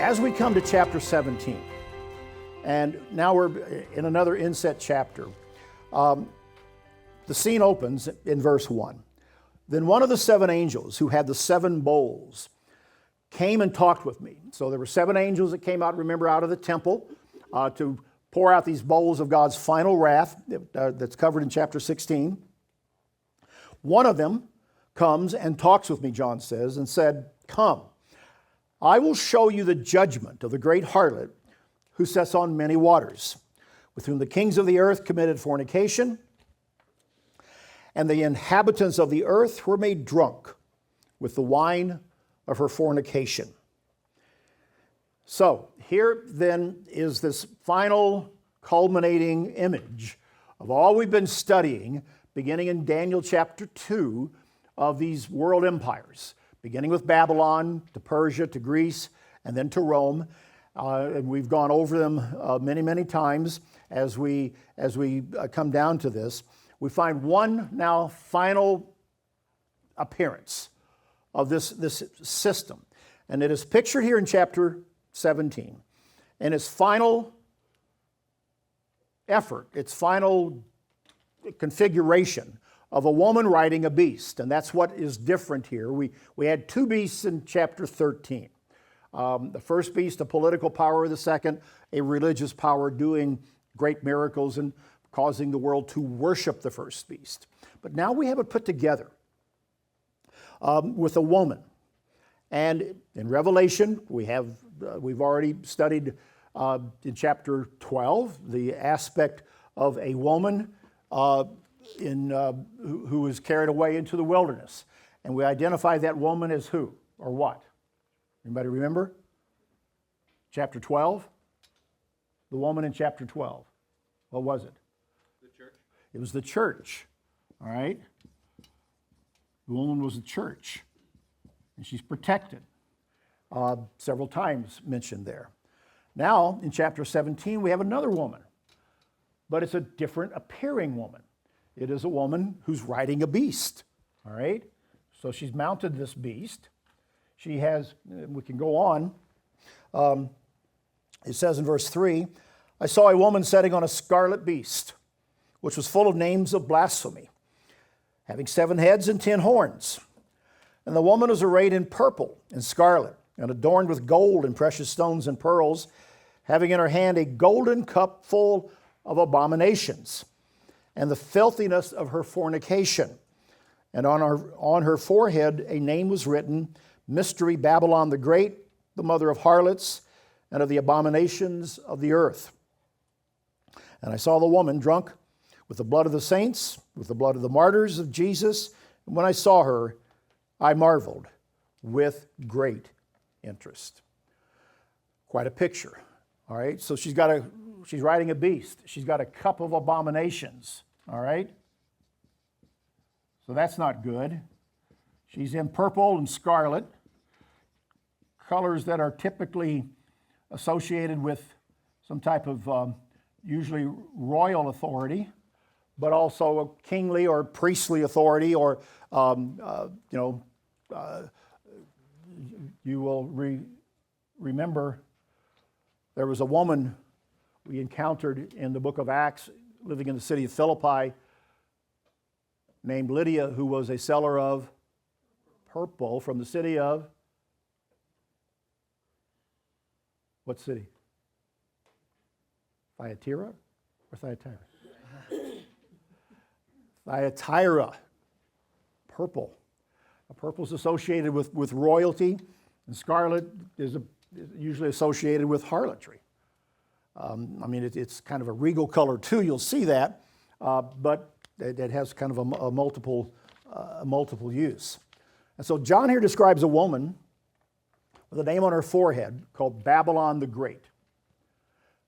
As we come to chapter 17, and now we're in another inset chapter, the scene opens in verse 1. Then one of the seven angels who had the seven bowls came and talked with me. So there were seven angels that came out, remember, out of the temple to pour out these bowls of God's final wrath that's covered in chapter 16. One of them comes and talks with me, John says, and said, "Come, I will show you the judgment of the great harlot who sits on many waters, with whom the kings of the earth committed fornication, and the inhabitants of the earth were made drunk with the wine of her fornication." So here then is this final culminating image of all we've been studying, beginning in Daniel chapter 2, of these world empires, beginning with Babylon, to Persia, to Greece, and then to Rome. And we've gone over them many, many times as we come down to this. We find one now final appearance of this system. And it is pictured here in chapter 17. And its final effort, its final configuration of a woman riding a beast. And that's what is different here. We had two beasts in chapter 13. The first beast, a political power; the second, a religious power doing great miracles and causing the world to worship the first beast. But now we have it put together with a woman. And in Revelation, we've already studied in chapter 12 the aspect of a woman who is carried away into the wilderness. And we identify that woman as who or what? Anybody remember? Chapter 12? The woman in chapter 12. What was it? The church. It was the church. All right? The woman was the church. And she's protected. Several times mentioned there. Now, in chapter 17, we have another woman. But it's a different appearing woman. It is a woman who's riding a beast. All right? So she's mounted this beast. She has, we can go on. It says in verse 3, "I saw a woman sitting on a scarlet beast, which was full of names of blasphemy, having 7 heads and 10 horns. And the woman was arrayed in purple and scarlet, and adorned with gold and precious stones and pearls, having in her hand a golden cup full of abominations, and the filthiness of her fornication. And on her forehead a name was written, Mystery Babylon the Great, the mother of harlots and of the abominations of the earth. And I saw the woman drunk with the blood of the saints, with the blood of the martyrs of Jesus. And when I saw her, I marveled with great interest." Quite a picture. All right, so she's riding a beast. She's got a cup of abominations. All right? So that's not good. She's in purple and scarlet, colors that are typically associated with some type of usually royal authority, but also a kingly or priestly authority, or you will remember there was a woman we encountered in the book of Acts living in the city of Philippi named Lydia, who was a seller of purple from the city of, what city? Thyatira or Thyatira? Thyatira. Purple. Purple is associated with royalty, and scarlet is usually associated with harlotry. It's kind of a regal color too. You'll see that, but it has kind of a multiple use. And so John here describes a woman with a name on her forehead called Babylon the Great.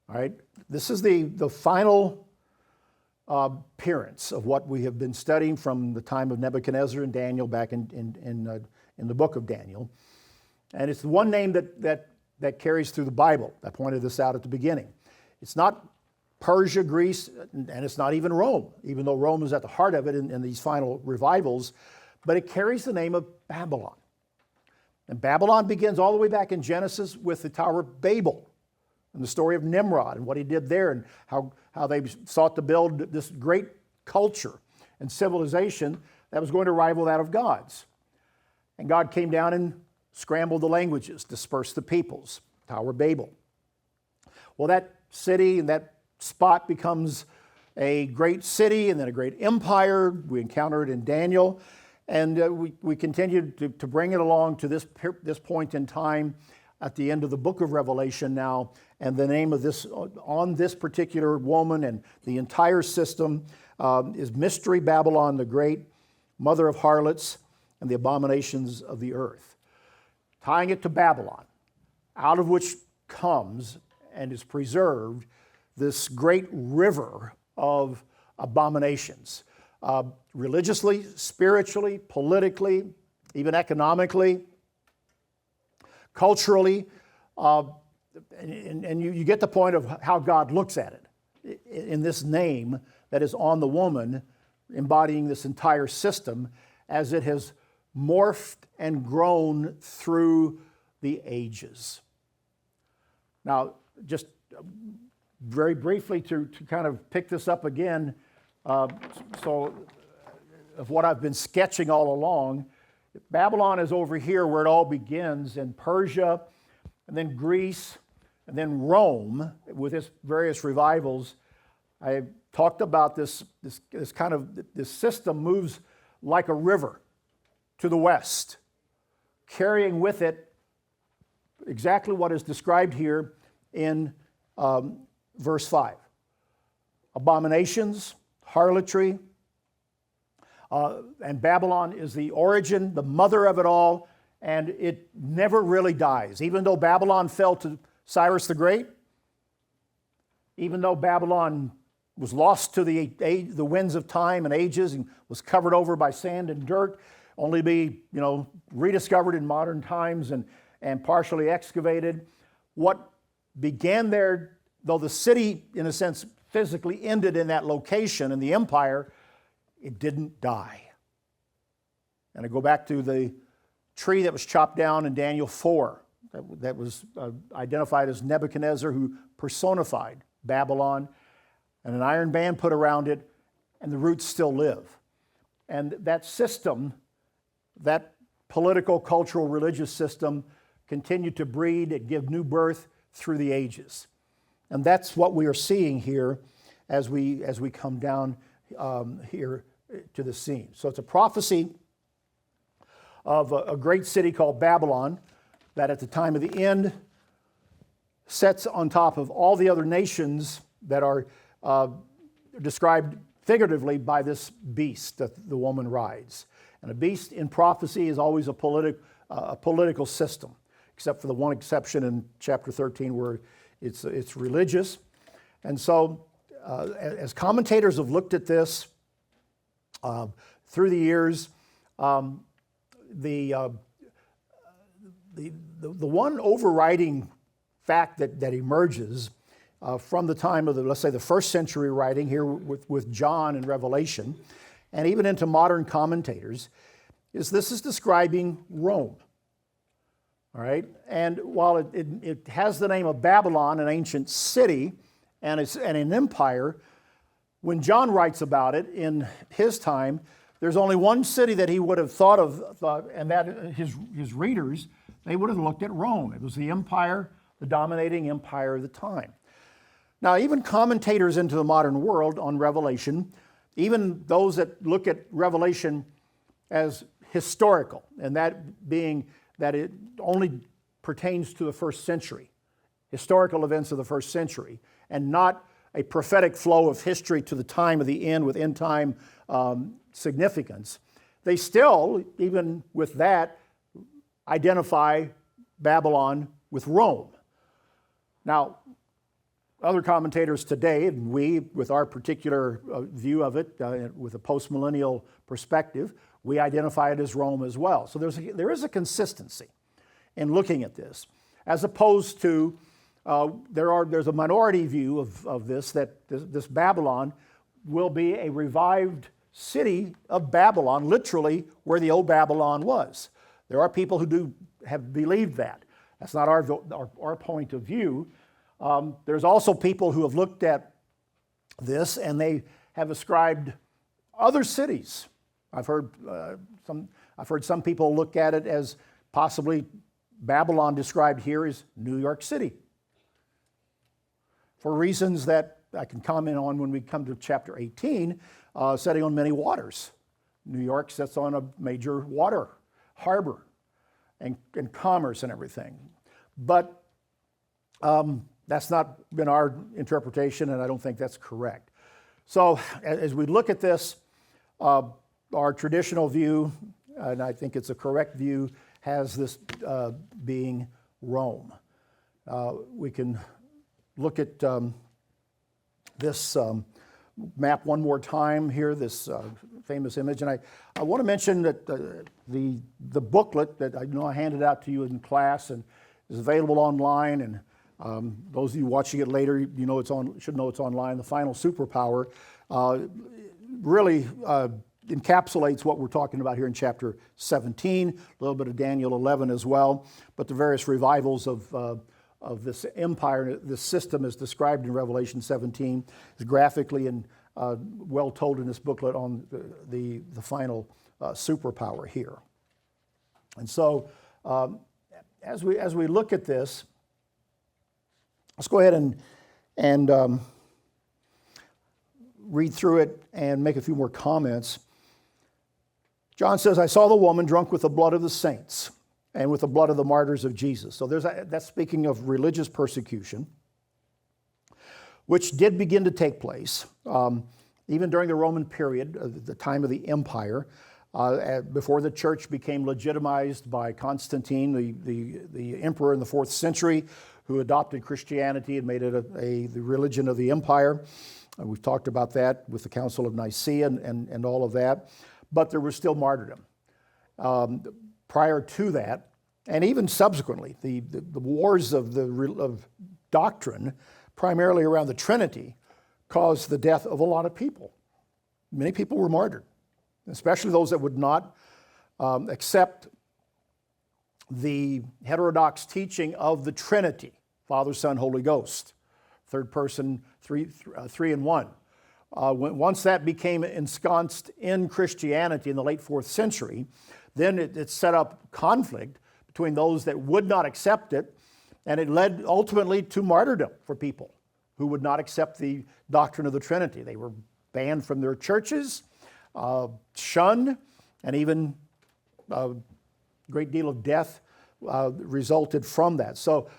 All right, this is the final appearance of what we have been studying from the time of Nebuchadnezzar and Daniel back in the book of Daniel. And it's the one name that carries through the Bible. I pointed this out at the beginning. It's not Persia, Greece, and it's not even Rome, even though Rome is at the heart of it in these final revivals, but it carries the name of Babylon. And Babylon begins all the way back in Genesis with the Tower of Babel and the story of Nimrod and what he did there and how they sought to build this great culture and civilization that was going to rival that of God's. And God came down and scrambled the languages, dispersed the peoples, Tower of Babel. Well, that city and that spot becomes a great city and then a great empire. We encounter it in Daniel. And we continue to bring it along to this point in time at the end of the book of Revelation now. And the name of this, on this particular woman and the entire system is Mystery Babylon the Great, mother of harlots and the abominations of the earth. Tying it to Babylon, out of which comes and is preserved this great river of abominations. Religiously, spiritually, politically, even economically, culturally, and you get the point of how God looks at it in this name that is on the woman, embodying this entire system as it has morphed and grown through the ages. Now, just very briefly to kind of pick this up again, so of what I've been sketching all along, Babylon is over here where it all begins, in Persia, and then Greece, and then Rome with its various revivals. I talked about this system moves like a river to the west, carrying with it exactly what is described here in verse 5. Abominations, harlotry, and Babylon is the origin, the mother of it all, and it never really dies. Even though Babylon fell to Cyrus the Great, even though Babylon was lost to the winds of time and ages and was covered over by sand and dirt, only be rediscovered in modern times and partially excavated. What began there, though the city, in a sense, physically ended in that location in the empire, it didn't die. And I go back to the tree that was chopped down in Daniel 4, that was identified as Nebuchadnezzar, who personified Babylon, and an iron band put around it, and the roots still live. And that system, that political, cultural, religious system, continued to breed and give new birth through the ages. And that's what we are seeing here as we come down here to the scene. So it's a prophecy of a great city called Babylon that at the time of the end sets on top of all the other nations that are described figuratively by this beast that the woman rides. And a beast in prophecy is always a political system, except for the one exception in chapter 13 where it's religious. And so as commentators have looked at this through the years, the one overriding fact that emerges from the time of let's say the first century writing here with John and Revelation, and even into modern commentators, is this is describing Rome. All right, and while it has the name of Babylon, an ancient city, and an empire, when John writes about it in his time, there's only one city that he would have thought of, and that his readers, they would have looked at Rome. It was the empire, the dominating empire of the time. Now, even commentators into the modern world on Revelation, even those that look at Revelation as historical, and that being that it only pertains to the first century, historical events of the first century, and not a prophetic flow of history to the time of the end with end time significance, they still, even with that, identify Babylon with Rome. Now, other commentators today, and we, with our particular view of it, with a postmillennial perspective, we identify it as Rome as well. So there is a consistency in looking at this, as opposed to there's a minority view of this, that this Babylon will be a revived city of Babylon, literally where the old Babylon was. There are people who do have believed that. That's not our point of view. There's also people who have looked at this and they have ascribed other cities. I've heard some people look at it as possibly Babylon described here as New York City, for reasons that I can comment on when we come to chapter 18, setting on many waters. New York sits on a major water harbor and commerce and everything. But that's not been our interpretation, and I don't think that's correct. So as we look at this, our traditional view, and I think it's a correct view, has this being Rome. We can look at this map one more time here, this famous image. And I want to mention that the booklet that I know I handed out to you in class and is available online, and those of you watching it later, should know it's online. The Final Superpower really encapsulates what we're talking about here in chapter 17, a little bit of Daniel 11 as well, but the various revivals of this empire, this system is described in Revelation 17, is graphically and well told in this booklet on the final superpower here. And so as we look at this, let's go ahead and read through it and make a few more comments. John says, I saw the woman drunk with the blood of the saints and with the blood of the martyrs of Jesus. So that's speaking of religious persecution, which did begin to take place even during the Roman period, the time of the empire, before the church became legitimized by Constantine, the emperor in the 4th century, who adopted Christianity and made it the religion of the empire. We've talked about that with the Council of Nicaea and all of that. But there was still martyrdom. Prior to that, and even subsequently, the wars of doctrine, primarily around the Trinity, caused the death of a lot of people. Many people were martyred, especially those that would not accept the heterodox teaching of the Trinity, Father, Son, Holy Ghost, third person, three in one. Once that became ensconced in Christianity in the late 4th century, then it set up conflict between those that would not accept it, and it led ultimately to martyrdom for people who would not accept the doctrine of the Trinity. They were banned from their churches, shunned, and even a great deal of death resulted from that. So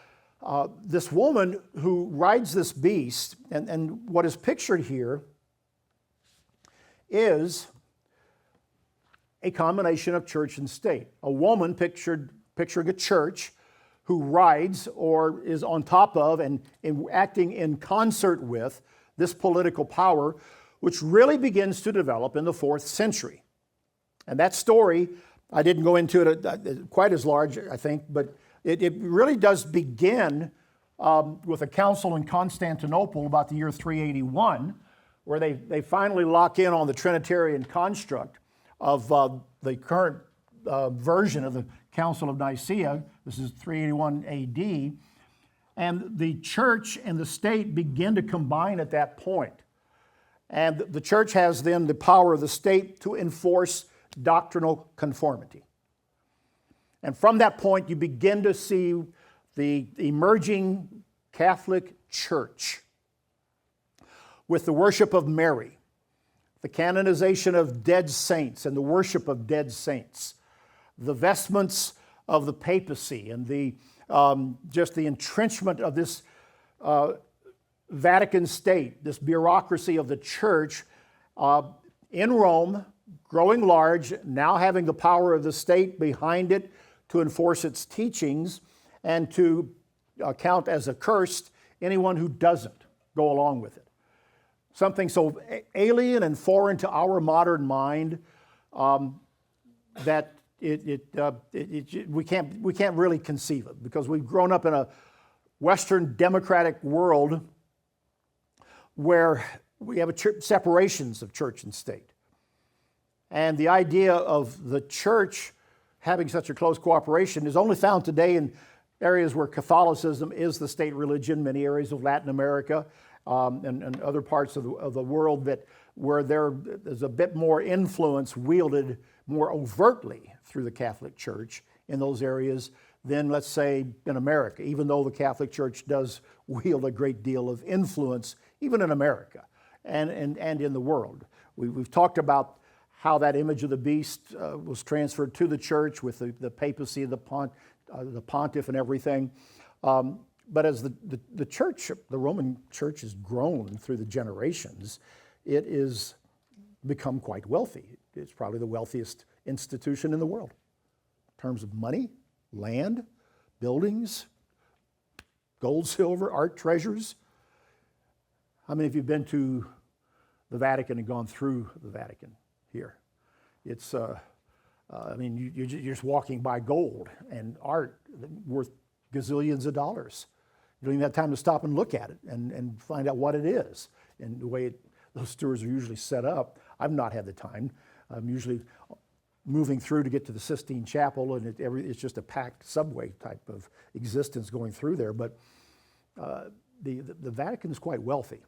this woman who rides this beast, and what is pictured here is a combination of church and state. A woman picturing a church who rides or is on top of and acting in concert with this political power, which really begins to develop in the 4th century. And that story, I didn't go into it quite as large, I think, but it really does begin with a council in Constantinople about the year 381, where they finally lock in on the Trinitarian construct of the current version of the Council of Nicaea. This is 381 AD. And the church and the state begin to combine at that point. And the church has then the power of the state to enforce doctrinal conformity. And from that point, you begin to see the emerging Catholic Church with the worship of Mary, the canonization of dead saints and the worship of dead saints, the vestments of the papacy, and just the entrenchment of this Vatican state, this bureaucracy of the church in Rome, growing large, now having the power of the state behind it to enforce its teachings and to count as accursed anyone who doesn't go along with it. Something so alien and foreign to our modern mind that we can't really conceive of, because we've grown up in a Western democratic world where we have separations of church and state. And the idea of the church having such a close cooperation is only found today in areas where Catholicism is the state religion, many areas of Latin America and other parts of the world where there's a bit more influence wielded more overtly through the Catholic Church in those areas than, let's say, in America, even though the Catholic Church does wield a great deal of influence, even in America and in the world. We've talked about how that image of the beast was transferred to the church with the papacy, the pontiff and everything. But as the church, the Roman church has grown through the generations, it has become quite wealthy. It's probably the wealthiest institution in the world in terms of money, land, buildings, gold, silver, art treasures. How many of you have been to the Vatican and gone through the Vatican here? It's, you're just walking by gold and art worth gazillions of dollars. You don't even have time to stop and look at it and find out what it is. And the way those tours are usually set up, I've not had the time. I'm usually moving through to get to the Sistine Chapel, and it's just a packed subway type of existence going through there. But the Vatican is quite wealthy.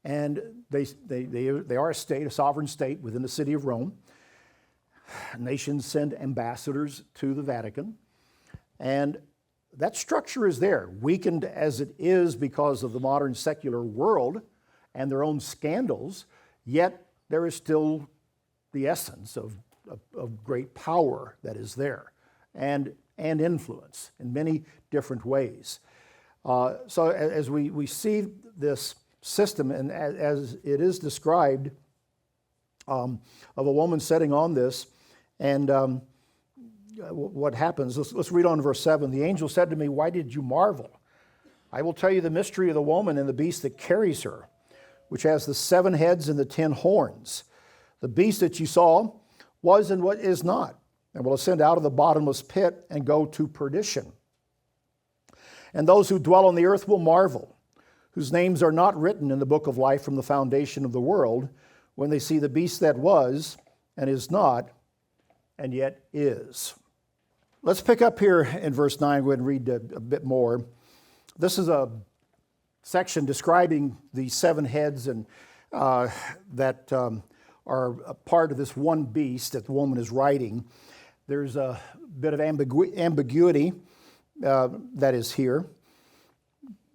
And they are a state, a sovereign state within the city of Rome. Nations send ambassadors to the Vatican. And that structure is there, weakened as it is because of the modern secular world and their own scandals, yet there is still the essence of great power that is there and influence in many different ways. So as we see this system, and as it is described of a woman sitting on this, and what happens, let's read on to verse 7. The angel said to me, "Why did you marvel? I will tell you the mystery of the woman and the beast that carries her, which has the 7 heads and the 10 horns. The beast that you saw was and what is not, and will ascend out of the bottomless pit and go to perdition. And those who dwell on the earth will marvel, whose names are not written in the book of life from the foundation of the world, when they see the beast that was and is not and yet is." Let's pick up here in verse 9. Go ahead and read a bit more. This is a section describing the 7 heads and that are a part of this one beast that the woman is riding. There's a bit of ambiguity that is here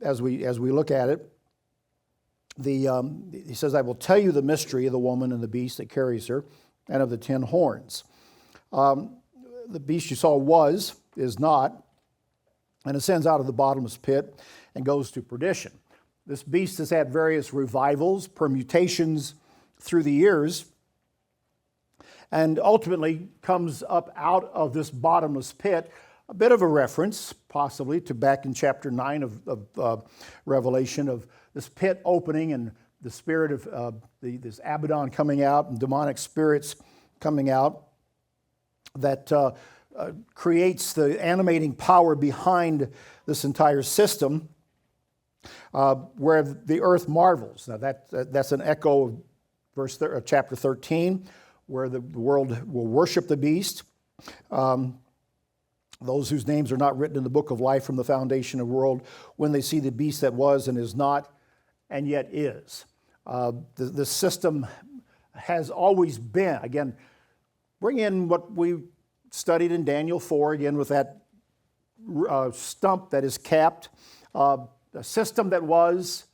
as we look at it. He says, "I will tell you the mystery of the woman and the beast that carries her, and of the 10 horns. The beast you saw is not, and ascends out of the bottomless pit and goes to perdition." This beast has had various revivals, permutations through the years, and ultimately comes up out of this bottomless pit. A bit of a reference, possibly, to back in chapter 9 of Revelation, of this pit opening and the spirit of this Abaddon coming out and demonic spirits coming out that creates the animating power behind this entire system, where the earth marvels. Now that's an echo of chapter 13, where the world will worship the beast. Those whose names are not written in the book of life from the foundation of the world, when they see the beast that was and is not and yet is. The system has always been, again, bring in what we studied in Daniel 4, again with that stump that is capped, a system that was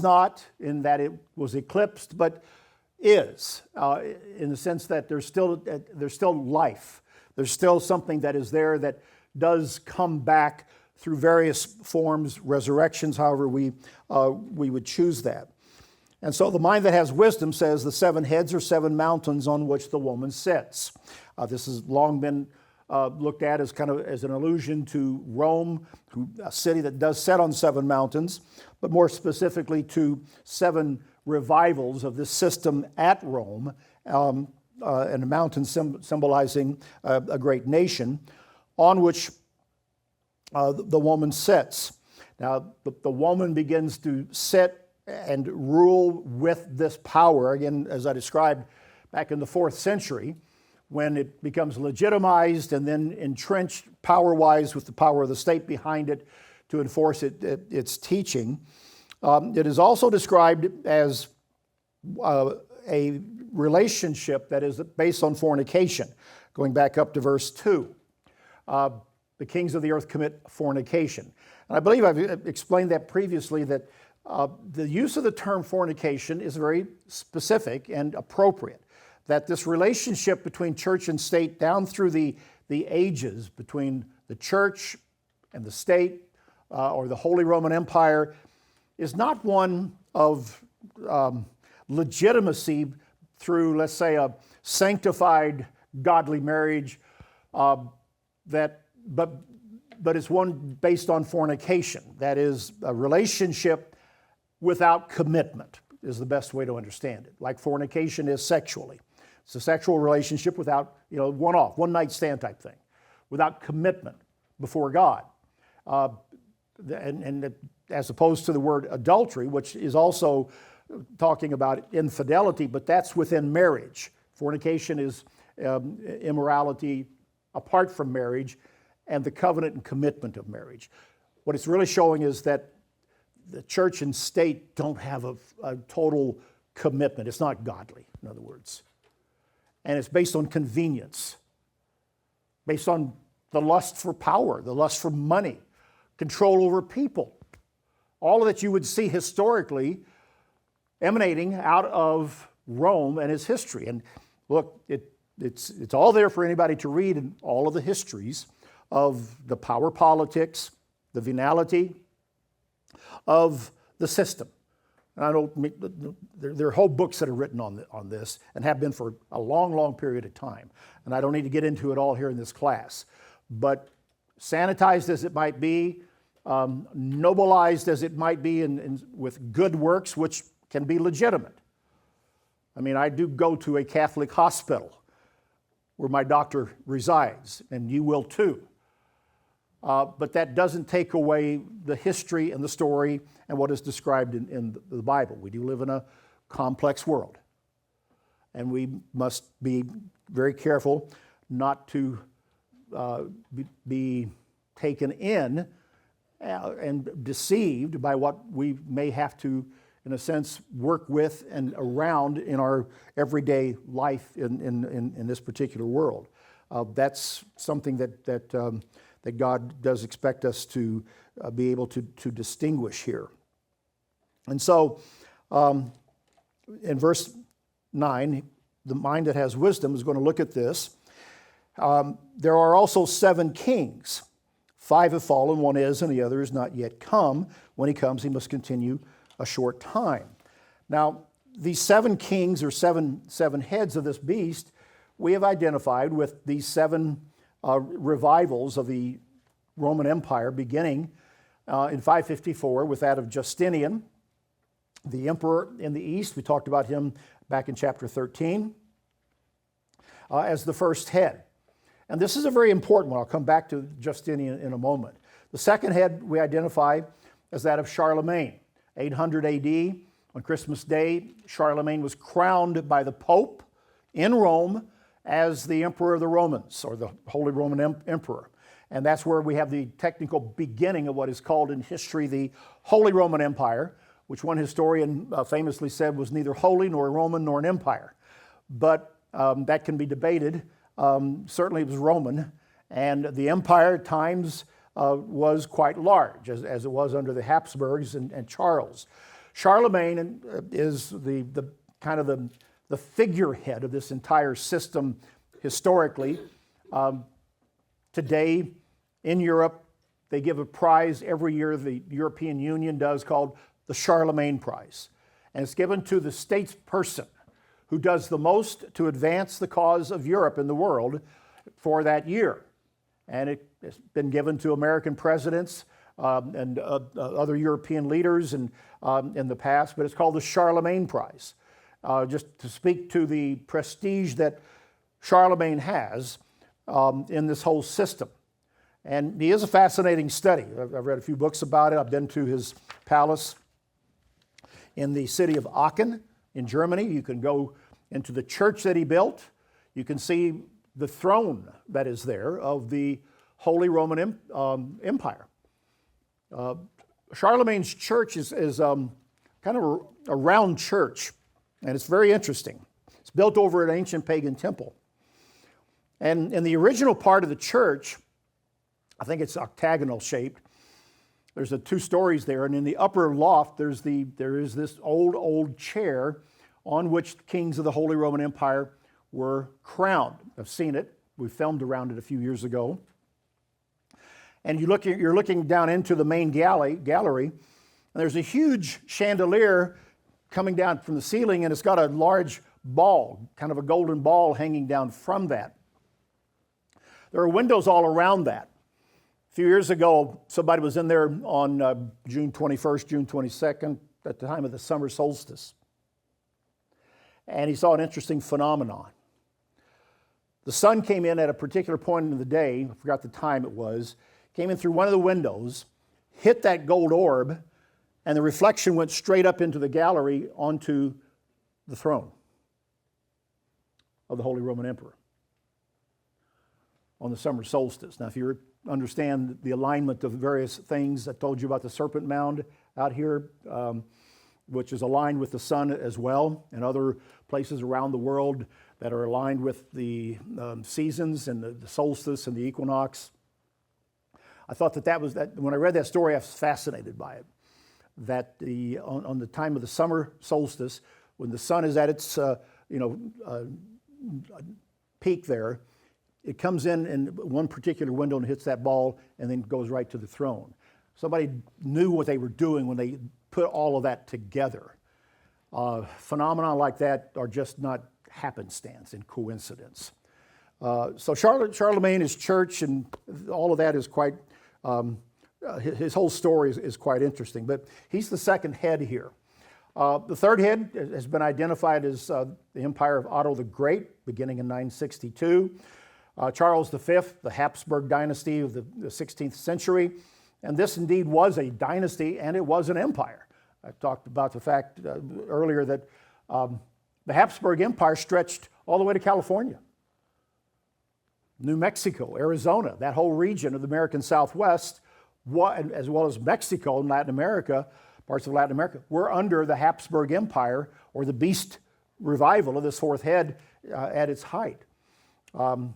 not, in that it was eclipsed, but is, in the sense that there's still life. There's still something that is there that does come back through various forms, resurrections, however we would choose that. And so the mind that has wisdom says the 7 heads are 7 mountains on which the woman sits. This has long been looked at as kind of as an allusion to Rome, a city that does sit on 7 mountains, but more specifically to 7 revivals of this system at Rome, and a mountain symbolizing a great nation on which the woman sits. Now, the woman begins to sit and rule with this power, again, as I described back in the 4th century, when it becomes legitimized and then entrenched power-wise with the power of the state behind it to enforce its teaching. It is also described as a relationship that is based on fornication. Going back up to verse 2, the kings of the earth commit fornication. And I believe I've explained that previously, that the use of the term fornication is very specific and appropriate. That this relationship between church and state down through the ages, between the church and the state or the Holy Roman Empire, is not one of legitimacy through, let's say, a sanctified godly marriage, but it's one based on fornication. That is a relationship without commitment, is the best way to understand it. Like fornication is sexually. It's a sexual relationship without, one night stand type thing, without commitment before God. And as opposed to the word adultery, which is also talking about infidelity, but that's within marriage. Fornication is immorality apart from marriage and the covenant and commitment of marriage. What it's really showing is that the church and state don't have a total commitment. It's not godly, in other words. And it's based on convenience, based on the lust for power, the lust for money, control over people. All of that you would see historically emanating out of Rome and its history. And look, it's all there for anybody to read in all of the histories of the power politics, the venality of the system. And I know there are whole books that are written on this and have been for a long, long period of time. And I don't need to get into it all here in this class. But sanitized as it might be, nobilized as it might be with good works, which can be legitimate. I mean, I do go to a Catholic hospital where my doctor resides, and you will too. But that doesn't take away the history and the story and what is described in the Bible. We do live in a complex world. And we must be very careful not to be taken in and deceived by what we may have to, in a sense, work with and around in our everyday life in this particular world. That's something that God does expect us to be able to distinguish here. And so, in verse 9, the mind that has wisdom is going to look at this. There are also 7 kings. 5 have fallen, one is, and the other is not yet come. When he comes, he must continue a short time. Now, these 7 kings, or seven heads of this beast, we have identified with these 7 revivals of the Roman Empire, beginning in 554 with that of Justinian, the emperor in the east. We talked about him back in chapter 13 as the first head. And this is a very important one. I'll come back to Justinian in a moment. The second head we identify as that of Charlemagne. 800 AD, on Christmas Day, Charlemagne was crowned by the Pope in Rome as the Emperor of the Romans, or the Holy Roman Emperor. And that's where we have the technical beginning of what is called in history the Holy Roman Empire, which one historian famously said was neither holy nor Roman nor an empire. But that can be debated. Certainly it was Roman, and the empire at times was quite large, as it was under the Habsburgs and Charles. Charlemagne is the kind of the figurehead of this entire system historically. Today in Europe, they give a prize every year, the European Union does, called the Charlemagne Prize. And it's given to the statesperson who does the most to advance the cause of Europe in the world for that year. And it's been given to American presidents and other European leaders in the past, but it's called the Charlemagne Prize. Just to speak to the prestige that Charlemagne has in this whole system. And he is a fascinating study. I've read a few books about it. I've been to his palace in the city of Aachen in Germany. You can go into the church that he built. You can see the throne that is there of the Holy Roman Empire. Charlemagne's church is kind of a round church, and it's very interesting. It's built over an ancient pagan temple. And in the original part of the church, I think it's octagonal shaped. There's two stories there, and in the upper loft, there is this old chair on which kings of the Holy Roman Empire were crowned. I've seen it. We filmed around it a few years ago. And you're looking down into the main gallery, and there's a huge chandelier coming down from the ceiling, and it's got a large ball, kind of a golden ball hanging down from that. There are windows all around that. A few years ago, somebody was in there on June 21st, June 22nd, at the time of the summer solstice. And he saw an interesting phenomenon. The sun came in at a particular point in the day, I forgot the time it was, came in through one of the windows, hit that gold orb, and the reflection went straight up into the gallery onto the throne of the Holy Roman Emperor on the summer solstice. Now, if you understand the alignment of various things, I told you about the Serpent Mound out here, which is aligned with the sun as well, and other places around the world that are aligned with the seasons and the solstice and the equinox. I thought that was when I read that story, I was fascinated by it. That on the time of the summer solstice, when the sun is at its peak there, it comes in one particular window and hits that ball and then goes right to the throne. Somebody knew what they were doing when they put all of that together. Phenomena like that are just not happenstance and coincidence. So Charlemagne, his church, and all of that is quite, his whole story is quite interesting. But he's the second head here. The third head has been identified as the empire of Otto the Great, beginning in 962. Charles V, the Habsburg dynasty of the 16th century. And this indeed was a dynasty, and it was an empire. I talked about the fact earlier that the Habsburg Empire stretched all the way to California, New Mexico, Arizona, that whole region of the American Southwest, as well as Mexico and Latin America, parts of Latin America, were under the Habsburg Empire, or the beast revival of this fourth head at its height. Quite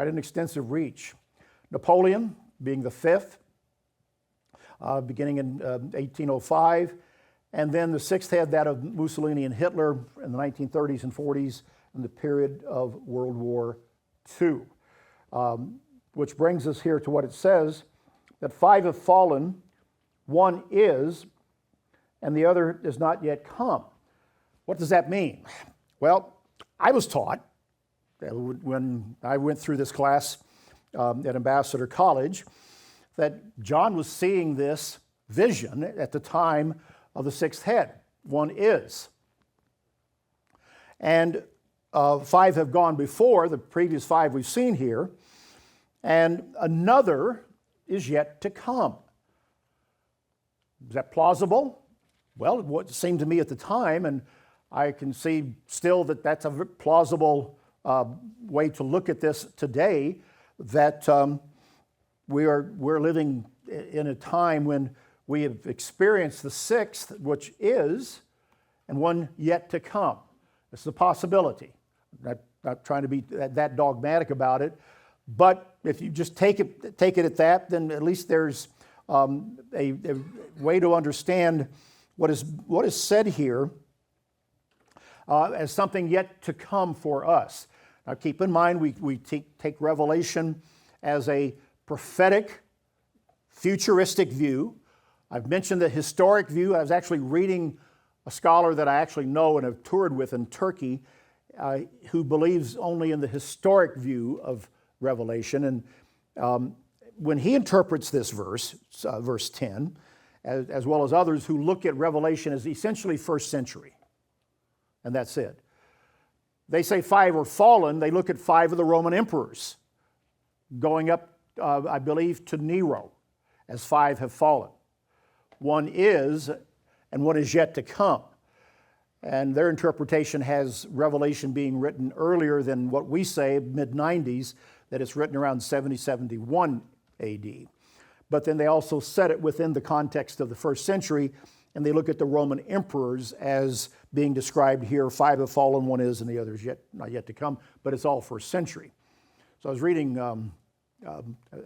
an extensive reach. Napoleon, being the fifth, beginning in 1805, and then the sixth head, that of Mussolini and Hitler in the 1930s and 40s, in the period of World War II. Which brings us here to what it says, that five have fallen, one is, and the other is not yet come. What does that mean? Well, I was taught, when I went through this class at Ambassador College, that John was seeing this vision at the time of the sixth head. One is. And five have gone before, the previous five we've seen here, and another is yet to come. Is that plausible? Well, what seemed to me at the time, and I can see still that that's a plausible way to look at this today, that we're living in a time when we have experienced the sixth, which is, and one yet to come. It's a possibility. Not trying to be that dogmatic about it, but if you just take it at that, then at least there's a way to understand what is said here as something yet to come for us. Now keep in mind, we take Revelation as a prophetic, futuristic view. I've mentioned the historic view. I was actually reading a scholar that I actually know and have toured with in Turkey, who believes only in the historic view of Revelation. And when he interprets this verse, verse 10, as well as others who look at Revelation as essentially first century, and that's it. They say five are fallen. They look at five of the Roman emperors, going up, I believe, to Nero, as five have fallen. One is, and one is yet to come. And their interpretation has Revelation being written earlier than what we say, mid-90s, that it's written around 70-71 AD. But then they also set it within the context of the first century, and they look at the Roman emperors as being described here. 5 have fallen, 1 is, and the other is not yet to come, but it's all first century. So I was reading,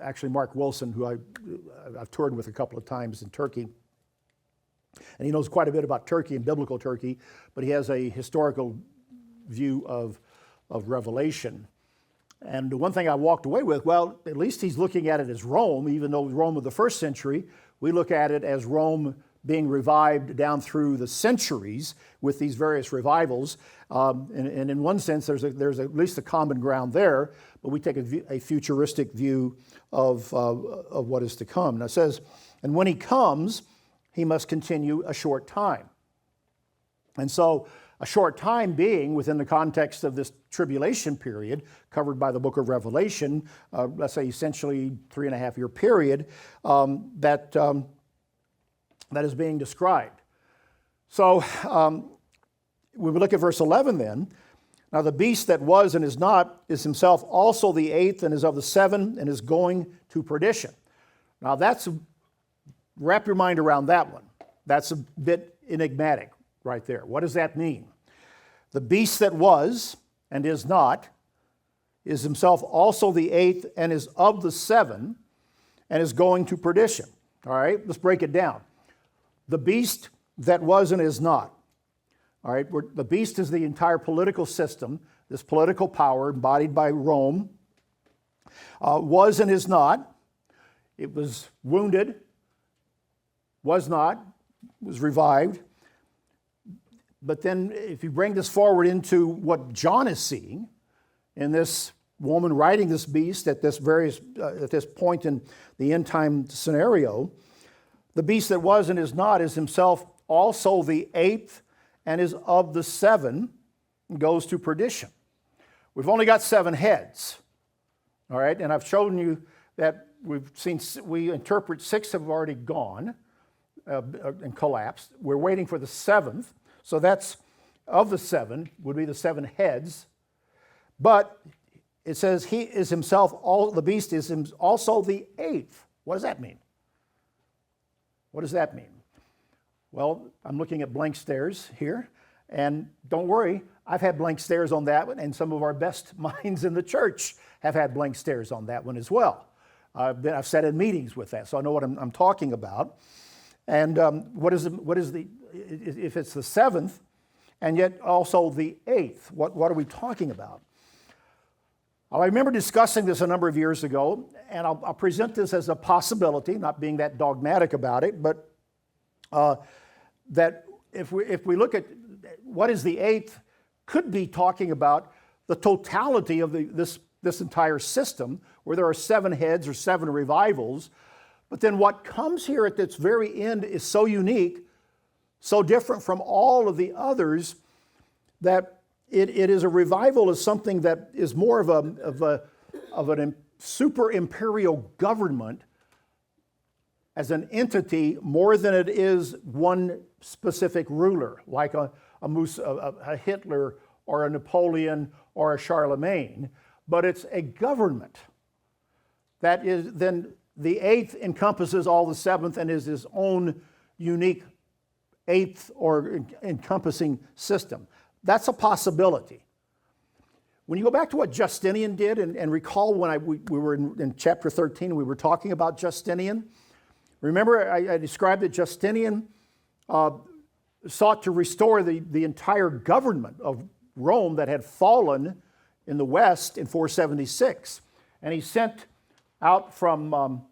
actually Mark Wilson, who I've toured with a couple of times in Turkey, and he knows quite a bit about Turkey and biblical Turkey, but he has a historical view of Revelation. And the one thing I walked away with, well, at least he's looking at it as Rome, even though Rome of the first century, we look at it as Rome being revived down through the centuries with these various revivals. And in one sense, there's at least a common ground there, but we take a futuristic view of what is to come. Now it says, and when he comes, he must continue a short time. And so a short time being within the context of this tribulation period covered by the book of Revelation, let's say essentially 3.5-year period, that is being described. So we would look at verse 11 then. Now the beast that was and is not is himself also the 8th and is of the 7 and is going to perdition. Now wrap your mind around that one. That's a bit enigmatic right there. What does that mean? The beast that was and is not is himself also the 8th and is of the 7 and is going to perdition. All right, let's break it down. The beast that was and is not. All right, the beast is the entire political system, this political power embodied by Rome. Was and is not. It was wounded, was not, was revived. But then if you bring this forward into what John is seeing in this woman riding this beast at this point in the end time scenario, the beast that was and is not is himself also the 8th and is of the 7 and goes to perdition. We've only got 7 heads. All right, and I've shown you that we interpret 6 have already gone and collapsed. We're waiting for the 7th. So that's of the 7 would be the 7 heads. But it says he is himself, the beast is also the 8th. What does that mean? What does that mean? Well, I'm looking at blank stares here. And don't worry, I've had blank stares on that one, and some of our best minds in the church have had blank stares on that one as well. I've sat in meetings with that, so I know what I'm talking about. And what is the if it's the 7th and yet also the 8th, what are we talking about? I remember discussing this a number of years ago, and I'll present this as a possibility, not being that dogmatic about it, but that if we look at what is the 8th, could be talking about the totality of this entire system, where there are 7 heads or 7 revivals. But then what comes here at its very end is so unique, so different from all of the others, that it is a revival is something that is more of a super imperial government as an entity more than it is one specific ruler, like a Hitler or a Napoleon or a Charlemagne, but it's a government that is then the 8th encompasses all the 7th and is his own unique 8th or encompassing system. That's a possibility. When you go back to what Justinian did, and recall when we were in chapter 13, we were talking about Justinian. Remember, I described that Justinian sought to restore the entire government of Rome that had fallen in the West in 476. And he sent out from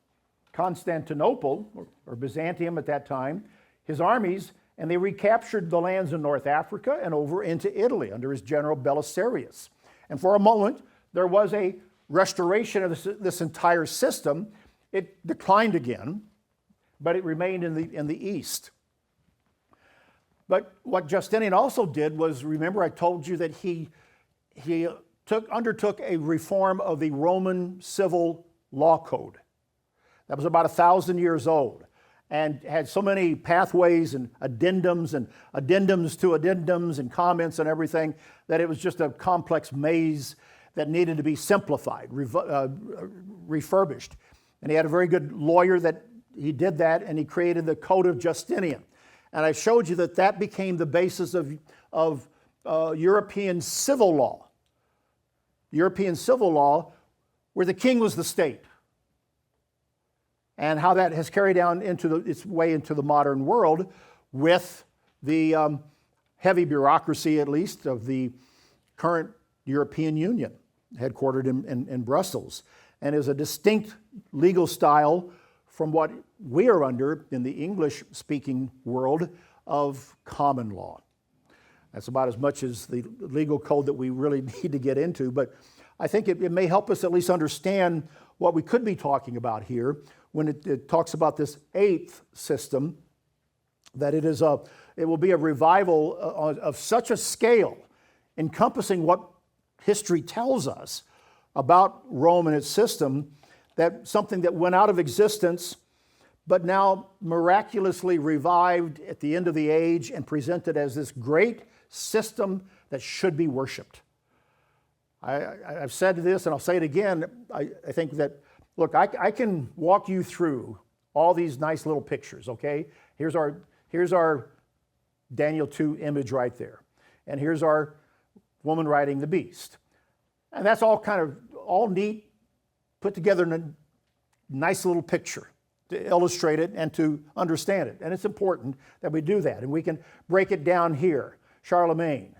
Constantinople, or Byzantium at that time, his armies, and they recaptured the lands in North Africa and over into Italy under his general Belisarius. And for a moment, there was a restoration of this entire system. It declined again, but it remained in the east. But what Justinian also did was, remember I told you that he undertook a reform of the Roman civil law code. That was about 1,000 years old. and had so many pathways and addendums to addendums and comments and everything that it was just a complex maze that needed to be simplified, refurbished. And he had a very good lawyer that he did that, and he created the Code of Justinian. And I showed you that that became the basis of European civil law. European civil law, where the king was the state. And how that has carried down its way into the modern world with the heavy bureaucracy, at least, of the current European Union, headquartered in Brussels, and is a distinct legal style from what we are under in the English-speaking world of common law. That's about as much as the legal code that we really need to get into, but I think it may help us at least understand what we could be talking about here when it talks about this eighth system, that it will be a revival of such a scale, encompassing what history tells us about Rome and its system, that something that went out of existence, but now miraculously revived at the end of the age and presented as this great system that should be worshiped. I've said this, and I'll say it again. I think that, look, I can walk you through all these nice little pictures, okay? Here's our Daniel 2 image right there. And here's our woman riding the beast. And that's all kind of all neat, put together in a nice little picture to illustrate it and to understand it. And it's important that we do that. And we can break it down here. Charlemagne,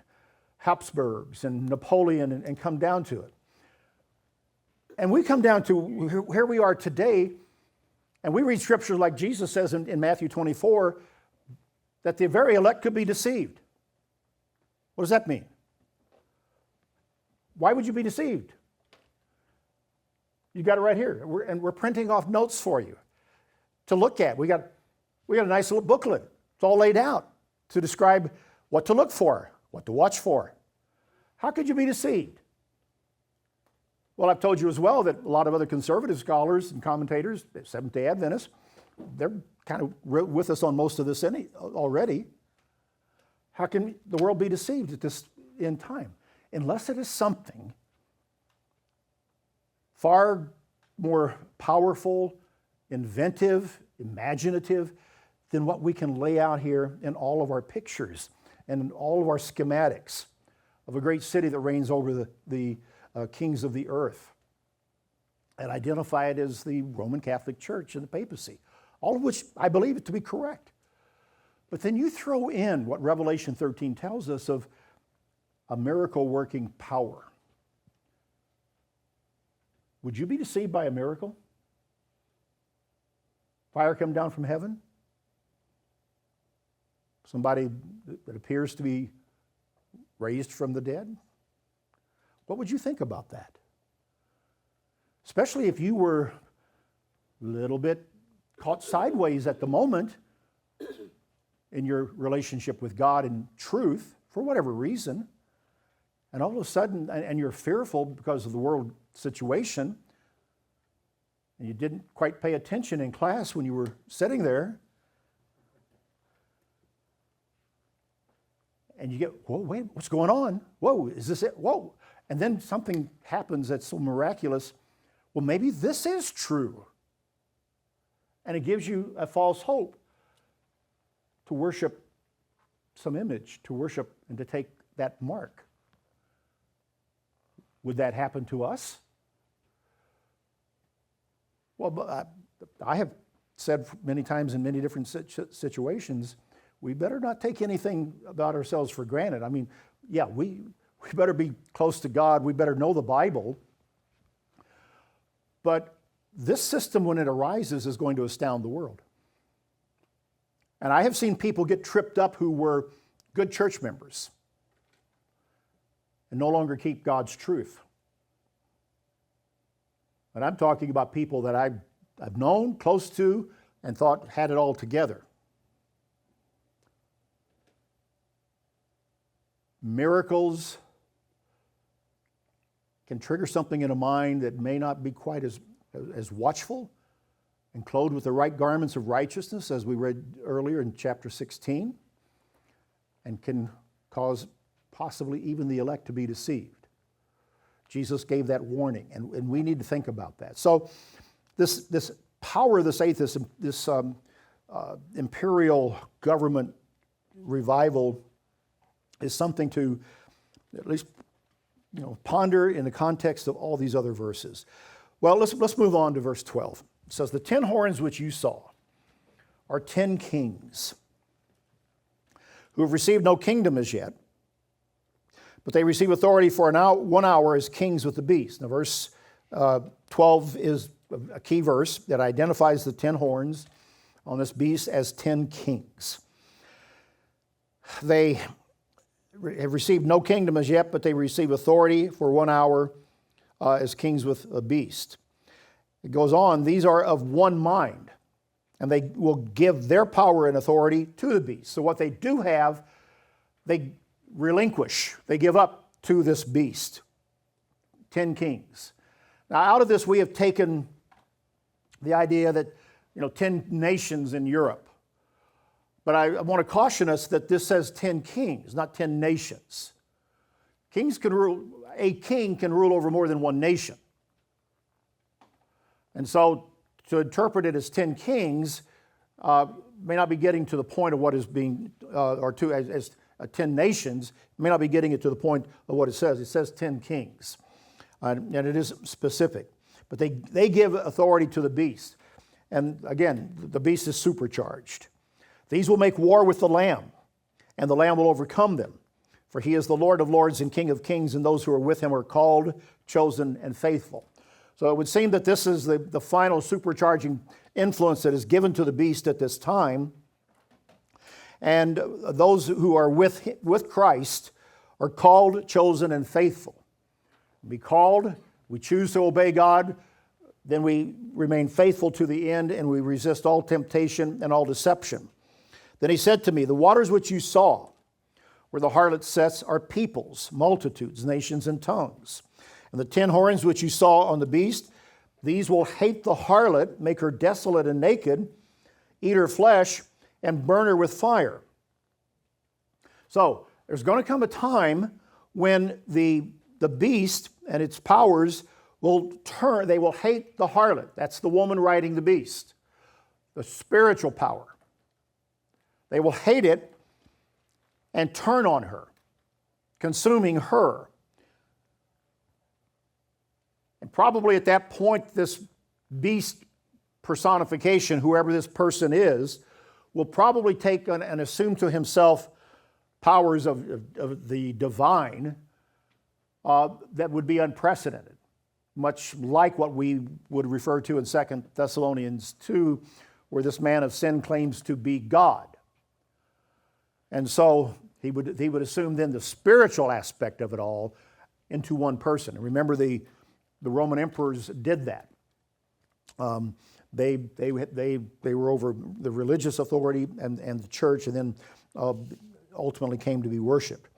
Habsburgs, and Napoleon, and come down to it. And we come down to where we are today, and we read scriptures like Jesus says in Matthew 24, that the very elect could be deceived. What does that mean? Why would you be deceived? You got it right here. We're printing off notes for you to look at. We got a nice little booklet. It's all laid out to describe what to look for, what to watch for. How could you be deceived? Well, I've told you as well that a lot of other conservative scholars and commentators, Seventh-day Adventists, they're kind of with us on most of this already. How can the world be deceived at this end time? Unless it is something far more powerful, inventive, imaginative than what we can lay out here in all of our pictures and in all of our schematics of a great city that reigns over the kings of the earth, and identify it as the Roman Catholic Church and the papacy, all of which I believe it to be correct. But then you throw in what Revelation 13 tells us of a miracle-working power. Would you be deceived by a miracle? Fire come down from heaven? Somebody that appears to be raised from the dead? What would you think about that? Especially if you were a little bit caught sideways at the moment in your relationship with God and truth, for whatever reason, and all of a sudden, and you're fearful because of the world situation, and you didn't quite pay attention in class when you were sitting there, and you get, whoa, wait, what's going on? Whoa, is this it? Whoa. And then something happens that's so miraculous. Well, maybe this is true. And it gives you a false hope to worship some image, to worship and to take that mark. Would that happen to us? Well, I have said many times in many different situations, we better not take anything about ourselves for granted. I mean, yeah, we better be close to God. We better know the Bible. But this system, when it arises, is going to astound the world. And I have seen people get tripped up who were good church members and no longer keep God's truth. And I'm talking about people that I've known, close to, and thought had it all together. Miracles can trigger something in a mind that may not be quite as watchful and clothed with the right garments of righteousness, as we read earlier in chapter 16, and can cause possibly even the elect to be deceived. Jesus gave that warning, and we need to think about that. So this power of this atheism, this imperial government revival is something to at least ponder in the context of all these other verses. Well, let's move on to verse 12. It says, "The 10 horns which you saw are 10 kings who have received no kingdom as yet, but they receive authority for 1 hour as kings with the beast." Now, verse 12 is a key verse that identifies the 10 horns on this beast as 10 kings. They have received no kingdom as yet, but they receive authority for 1 hour as kings with a beast. It goes on, "These are of one mind, and they will give their power and authority to the beast." So what they do have, they relinquish, they give up to this beast. 10 kings. Now, out of this, we have taken the idea that, 10 nations in Europe. But I want to caution us that this says 10 kings, not 10 nations. A king can rule over more than one nation. And so to interpret it as 10 kings may not be getting to the point of what is being, as 10 nations, may not be getting it to the point of what it says. It says 10 kings, and it is specific. But they give authority to the beast. And again, the beast is supercharged. "These will make war with the Lamb, and the Lamb will overcome them. For he is the Lord of lords and King of kings, and those who are with him are called, chosen, and faithful." So it would seem that this is the final supercharging influence that is given to the beast at this time. And those who are with Christ are called, chosen, and faithful. Be called, we choose to obey God, then we remain faithful to the end, and we resist all temptation and all deception. "Then he said to me, the waters which you saw, where the harlot sits, are peoples, multitudes, nations, and tongues. And the 10 horns which you saw on the beast, these will hate the harlot, make her desolate and naked, eat her flesh, and burn her with fire." So there's going to come a time when the beast and its powers will turn. They will hate the harlot. That's the woman riding the beast, the spiritual power. They will hate it and turn on her, consuming her. And probably at that point, this beast personification, whoever this person is, will probably take and assume to himself powers of the divine that would be unprecedented, much like what we would refer to in 2 Thessalonians 2, where this man of sin claims to be God. And so he would assume then the spiritual aspect of it all into one person. And remember, the Roman emperors did that. They were over the religious authority and the church, and then ultimately came to be worshipped.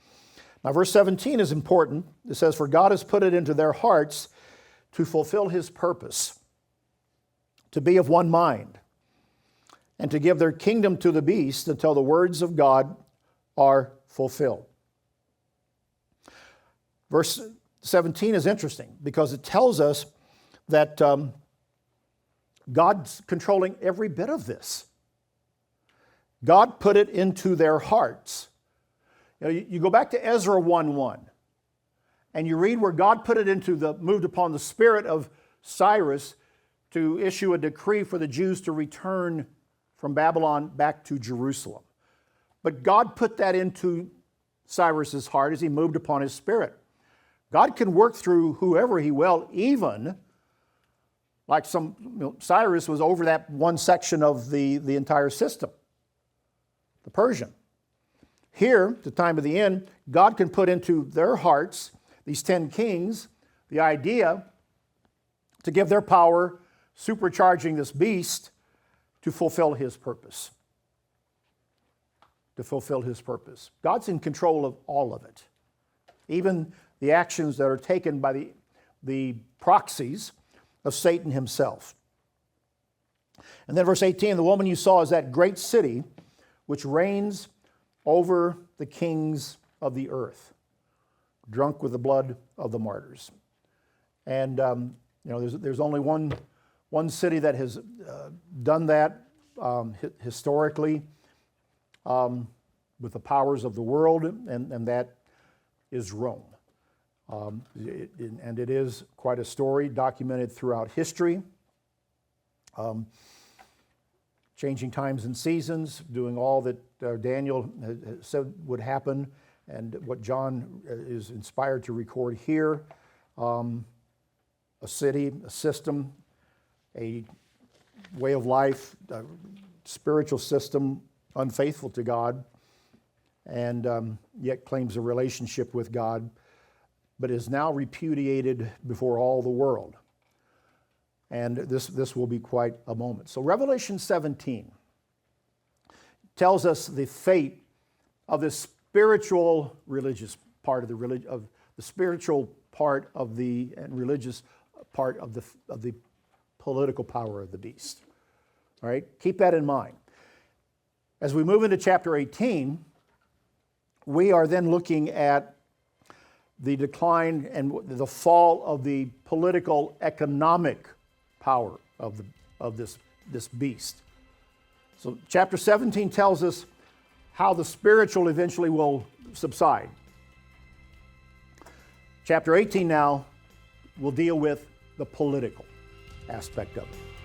Now, verse 17 is important. It says, "For God has put it into their hearts to fulfill his purpose, to be of one mind, and to give their kingdom to the beast until the words of God are fulfilled." Verse 17 is interesting because it tells us that God's controlling every bit of this. God put it into their hearts. You go back to Ezra 1:1, and you read where God moved upon the spirit of Cyrus to issue a decree for the Jews to return from Babylon back to Jerusalem. But God put that into Cyrus's heart as he moved upon his spirit. God can work through whoever he will, even like Cyrus was over that one section of the entire system, the Persian. Here, at the time of the end, God can put into their hearts, these 10 kings, the idea to give their power, supercharging this beast, to fulfill his purpose. To fulfill his purpose. God's in control of all of it. Even the actions that are taken by the proxies of Satan himself. And then verse 18, the woman you saw is that great city which reigns over the kings of the earth, drunk with the blood of the martyrs. And there's only one city that has done that historically with the powers of the world, and that is Rome. And it is quite a story documented throughout history. Changing times and seasons, doing all that Daniel said would happen, and what John is inspired to record here. A city, a system, a way of life, a spiritual system unfaithful to God, and yet claims a relationship with God, but is now repudiated before all the world. And this will be quite a moment. So Revelation 17 tells us the fate of the spiritual religious part of the spiritual part of the and religious part of the political power of the beast. All right, keep that in mind. As we move into chapter 18, we are then looking at the decline and the fall of the political economic power of this beast. So chapter 17 tells us how the spiritual eventually will subside. Chapter 18 now will deal with the political aspect of it.